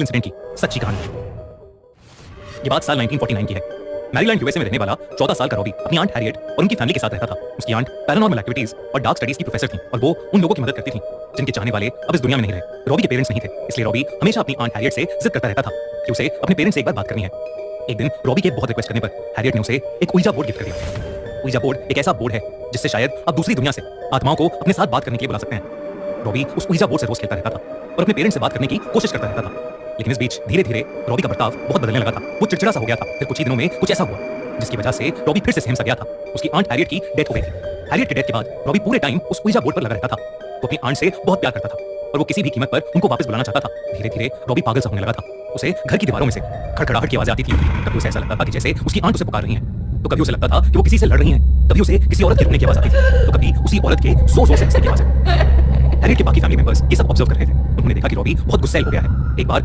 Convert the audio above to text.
Actual incident की सच्ची कहानी है। ये बात साल 1949 की है। मैरीलैंड यूएसए में रहने वाला 14 साल का रॉबी अपनी आंट हैरियट और उनकी फैमिली के साथ रहता था। उसकी आंट पैरानॉर्मल एक्टिविटीज और डार्क स्टडीज की प्रोफेसर थी और वो उन लोगों की मदद करती थी जिनके चाहने वाले अब इस दुनिया में नहीं रहे। रॉबी के पेरेंट्स नहीं थे, इसलिए रॉबी हमेशा अपनी आंट हैरियट से जिद करता रहता था कि उसे अपने पेरेंट्स से एक बार बात करनी है। एक दिन रॉबी के बहुत रिक्वेस्ट करने पर हैरियट ने उसे एक ouija बोर्ड गिफ्ट कर दिया। ouija बोर्ड एक ऐसा बोर्ड है जिससे शायद आप दूसरी दुनिया से आत्माओं को अपने साथ बात करने के लिए बुला सकते हैं। रॉबी उस ouija बोर्ड से रोज खेलता रहता था और अपने पेरेंट्स से बात करने की कोशिश करता रहता था। लेकिन इस बीच धीरे धीरे रॉबी का बर्ताव बहुत बदलने लगा था। वो चिड़चिड़ा सा हो गया था। फिर कुछ ही दिनों में कुछ ऐसा हुआ जिसकी वजह से रॉबी फिर से सहम सा गया था। उसकी आंट हैरियट की डेथ हो गई थी। हैरियट की डेथ के बाद रॉबी पूरे टाइम उस ouija बोर्ड पर लगा रहता था। वो अपनी आंट से बहुत प्यार करता था और वो किसी भी कीमत पर उनको वापस बुलाना चाहता था। धीरे धीरे रॉबी पागल सा होने लगा था। उसे घर की दीवारों में से खड़खड़ाहट की आवाजें आती थी। कभी उसे ऐसा लगता था कि जैसे उसकी आंट उसे पुकार रही है, तो कभी उसे लगता था कि वो किसी से लड़ रही है, कभी उसे किसी औरत के रोने की आवाज आती थी, तो कभी उसी औरत के जोर जोर से हंसने की आवाज। हैरियट के बाकी फैमिली मेंबर्स ये सब ऑब्जर्व कर रहे थे। उन्होंने देखा कि रॉबी बहुत गुस्सैल हो गया है। एक बार